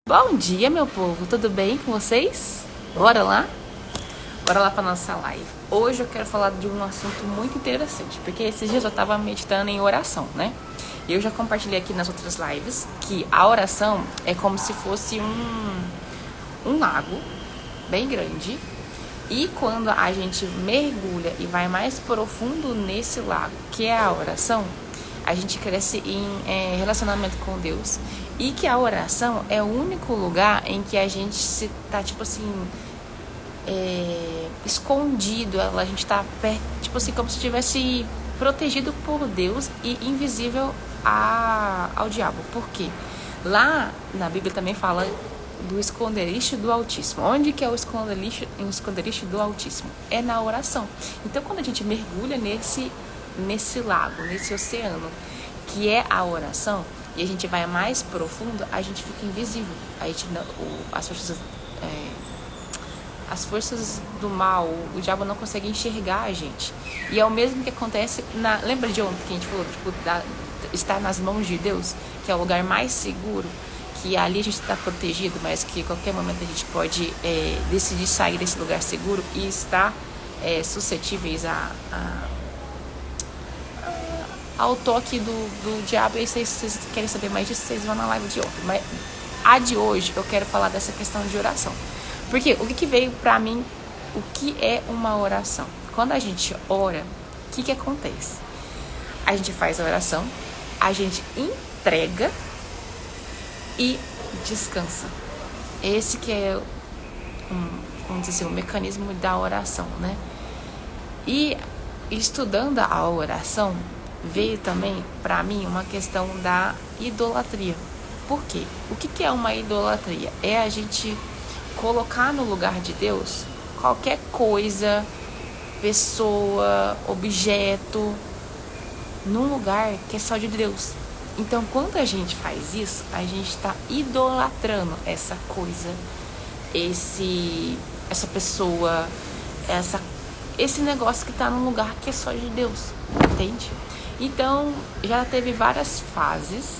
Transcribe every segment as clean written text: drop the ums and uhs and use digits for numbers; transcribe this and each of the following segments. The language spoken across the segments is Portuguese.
Bom dia, meu povo, tudo bem com vocês? Bora lá? Bora lá para nossa live. Hoje eu quero falar de um assunto muito interessante, porque esses dias eu tava meditando em oração, né? E eu já compartilhei aqui nas outras lives que a oração é como se fosse um lago bem grande. E quando a gente mergulha e vai mais profundo nesse lago, que é a oração, a gente cresce em relacionamento com Deus. E que a oração é o único lugar em que a gente se tá, tipo assim, escondido. A gente tá perto, tipo assim, como se estivesse protegido por Deus e invisível ao diabo. Por quê? Lá na Bíblia também fala do esconderijo do Altíssimo. Onde que é o esconderijo do Altíssimo? É na oração. Então, quando a gente mergulha nesse lago, nesse oceano, que é a oração, e a gente vai mais profundo, a gente fica invisível. A gente não, as forças do mal, o diabo não consegue enxergar a gente. E é o mesmo que acontece lembra de ontem que a gente falou, tipo, estar nas mãos de Deus, que é o lugar mais seguro, que ali a gente está protegido, mas que a qualquer momento a gente pode decidir sair desse lugar seguro e estar suscetíveis ao toque do diabo. E se vocês querem saber mais disso, vocês vão na live de ontem. Mas a de hoje eu quero falar dessa questão de oração. Porque o que veio pra mim, o que é uma oração? Quando a gente ora, o que acontece? A gente faz a oração, a gente entrega e descansa. Esse que é vamos dizer, o mecanismo da oração, né? E estudando a oração, veio também para mim uma questão da idolatria. Por quê? O que é uma idolatria? É a gente colocar no lugar de Deus qualquer coisa, pessoa, objeto, num lugar que é só de Deus. Então, quando a gente faz isso, a gente está idolatrando essa coisa, essa pessoa, esse negócio que está num lugar que é só de Deus, entende? Então, já teve várias fases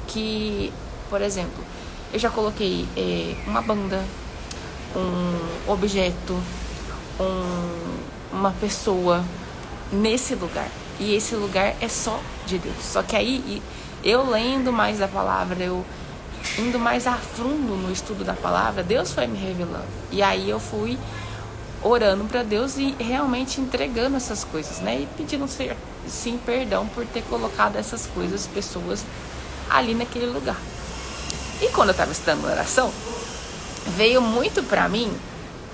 que, por exemplo, eu já coloquei uma banda, um objeto, uma pessoa nesse lugar. E esse lugar é só de Deus. Só que aí, eu lendo mais da palavra, eu indo mais a fundo no estudo da palavra, Deus foi me revelando. E aí eu fui orando para Deus e realmente entregando essas coisas, né? E pedindo sim perdão por ter colocado essas coisas, pessoas ali naquele lugar. E quando eu estava estudando oração, veio muito para mim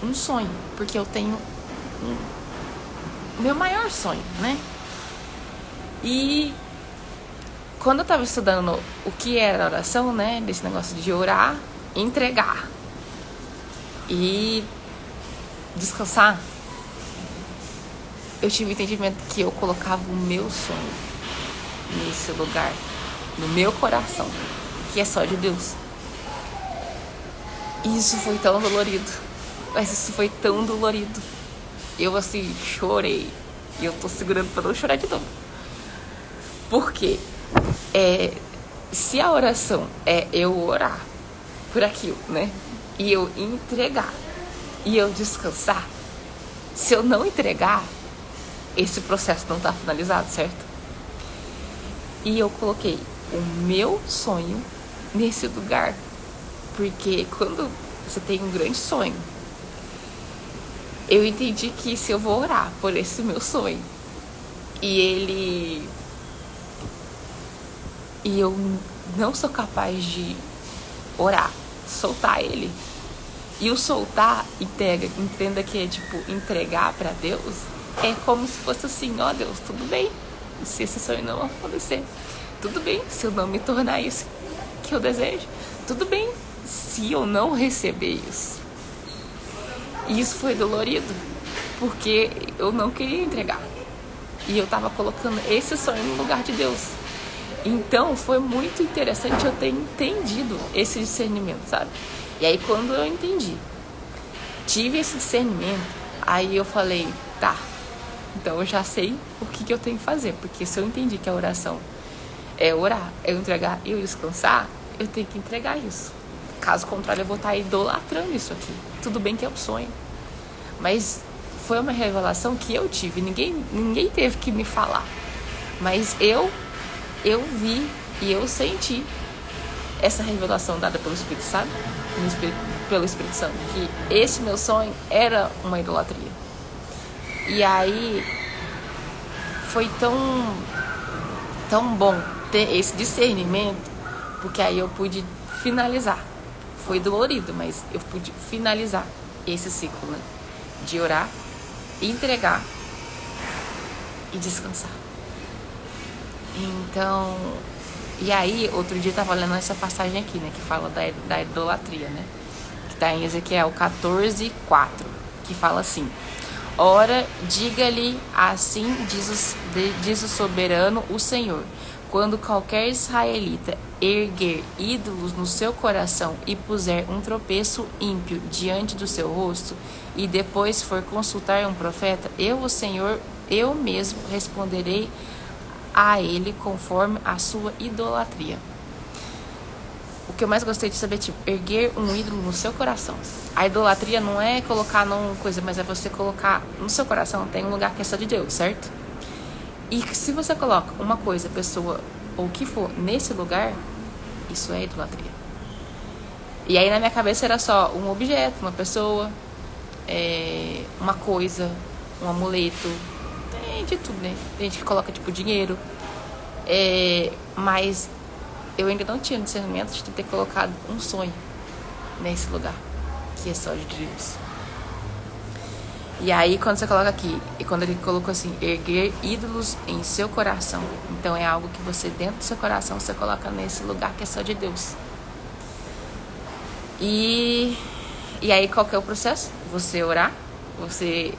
um sonho, porque eu tenho meu maior sonho, né? E quando eu estava estudando o que era oração, né? Desse negócio de orar, entregar e descansar, eu tive o entendimento que eu colocava o meu sonho nesse lugar, no meu coração, que é só de Deus. E isso foi tão dolorido, mas isso foi tão dolorido. Eu assim, chorei, e eu tô segurando pra não chorar de novo. Porque se a oração é eu orar por aquilo, né? E eu entregar, e eu descansar, se eu não entregar, esse processo não tá finalizado, certo? E eu coloquei o meu sonho nesse lugar, porque quando você tem um grande sonho, eu entendi que se eu vou orar por esse meu sonho e eu não sou capaz de orar, soltar ele, e o soltar, entenda que é tipo entregar pra Deus, é como se fosse assim, ó Deus, tudo bem se esse sonho não acontecer, tudo bem se eu não me tornar isso que eu desejo, tudo bem se eu não receber isso. E isso foi dolorido, porque eu não queria entregar, e eu tava colocando esse sonho no lugar de Deus. Então foi muito interessante eu ter entendido esse discernimento, sabe? E aí quando eu entendi, tive esse discernimento, aí eu falei, tá, então eu já sei o que eu tenho que fazer. Porque se eu entendi que a oração é orar, é eu entregar e eu descansar, eu tenho que entregar isso. Caso contrário, eu vou estar idolatrando isso aqui. Tudo bem que é um sonho, mas foi uma revelação que eu tive. Ninguém teve que me falar, mas eu vi e eu senti essa revelação dada pelo Espírito, sabe? Pelo Espírito Santo, que esse meu sonho era uma idolatria. E aí foi tão bom ter esse discernimento, porque aí eu pude finalizar. Foi dolorido, mas eu pude finalizar esse ciclo, né? De orar, entregar e descansar. Então, e aí, outro dia eu tava lendo essa passagem aqui, né? Que fala da idolatria, né? Que tá em Ezequiel 14:4, que fala assim: ora, diga-lhe assim diz o soberano, o Senhor. Quando qualquer israelita erguer ídolos no seu coração e puser um tropeço ímpio diante do seu rosto, e depois for consultar um profeta, eu, o Senhor, eu mesmo responderei a ele conforme a sua idolatria. O que eu mais gostei de saber é, tipo, erguer um ídolo no seu coração. A idolatria não é colocar numa coisa, mas é você colocar no seu coração, tem um lugar que é só de Deus, certo? E se você coloca uma coisa, pessoa ou o que for nesse lugar, isso é idolatria. E aí na minha cabeça era só um objeto, uma pessoa, uma coisa, um amuleto, tem de tudo, né? Tem gente que coloca tipo dinheiro, mas eu ainda não tinha discernimento de ter colocado um sonho nesse lugar, que é só de Deus. E aí quando você coloca aqui, e quando ele colocou assim, erguer ídolos em seu coração, então é algo que você, dentro do seu coração, você coloca nesse lugar que é só de Deus. E aí qual que é o processo? Você orar, você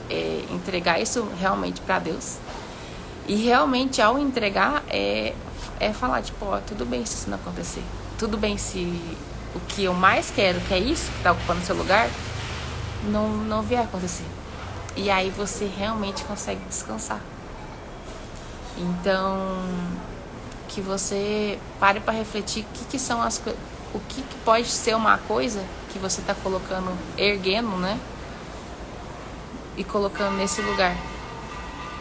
entregar isso realmente para Deus. E realmente ao entregar é falar, tipo, ó, tudo bem se isso não acontecer. Tudo bem se o que eu mais quero, que é isso que tá ocupando o seu lugar, não vier acontecer. E aí você realmente consegue descansar. Então, que você pare para refletir que são as coisas, o que pode ser uma coisa que você está colocando, erguendo, né? E colocando nesse lugar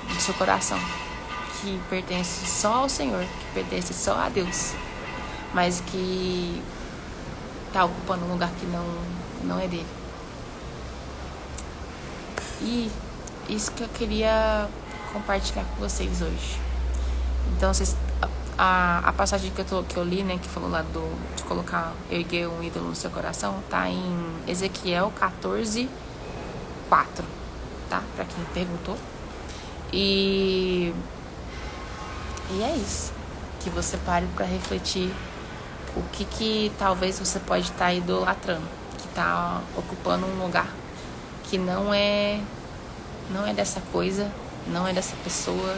do seu coração, que pertence só ao Senhor, que pertence só a Deus, mas que está ocupando um lugar que não é dele. E isso que eu queria compartilhar com vocês hoje. Então, a passagem que eu li, né, que falou lá de colocar, erguer um ídolo no seu coração, tá em Ezequiel 14:4, tá? Pra quem perguntou. E é isso. Que você pare pra refletir o que talvez você pode estar idolatrando, que tá ocupando um lugar que não é dessa coisa, não é dessa pessoa,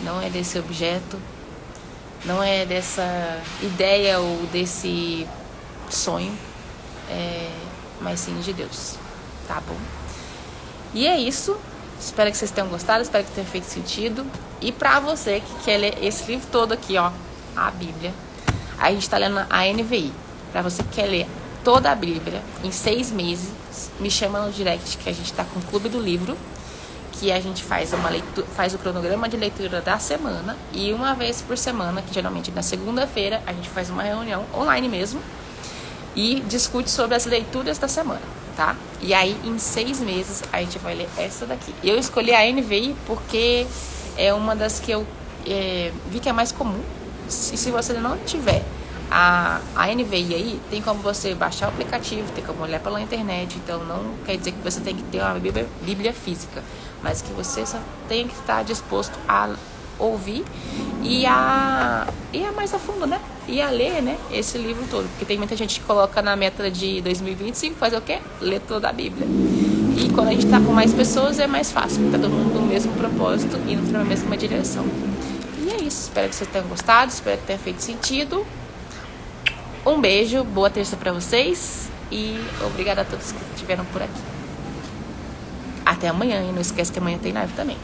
não é desse objeto, não é dessa ideia ou desse sonho, mas sim de Deus, tá bom? E é isso, espero que vocês tenham gostado, espero que tenha feito sentido. E pra você que quer ler esse livro todo aqui, ó, a Bíblia, a gente tá lendo a NVI. Pra você que quer ler toda a Bíblia em 6 meses, me chama no direct, que a gente tá com o Clube do Livro, que a gente faz o cronograma de leitura da semana, e uma vez por semana, que geralmente na segunda-feira, a gente faz uma reunião online mesmo e discute sobre as leituras da semana, tá? E aí em 6 meses a gente vai ler essa daqui. Eu escolhi a NVI porque é uma das que eu vi que é mais comum. E se você não tiver a NVI aí, tem como você baixar o aplicativo, tem como olhar pela internet. Então não quer dizer que você tem que ter uma Bíblia física, mas que você só tem que estar disposto a ouvir e a mais a fundo, né? E a ler, né? Esse livro todo. Porque tem muita gente que coloca na meta de 2025 fazer o quê? Ler toda a Bíblia. E quando a gente tá com mais pessoas é mais fácil, porque tá todo mundo no mesmo propósito, indo para a mesma direção. E é isso. Espero que vocês tenham gostado, espero que tenha feito sentido. Um beijo, boa terça pra vocês e obrigada a todos que estiveram por aqui. Até amanhã, e não esquece que amanhã tem live também.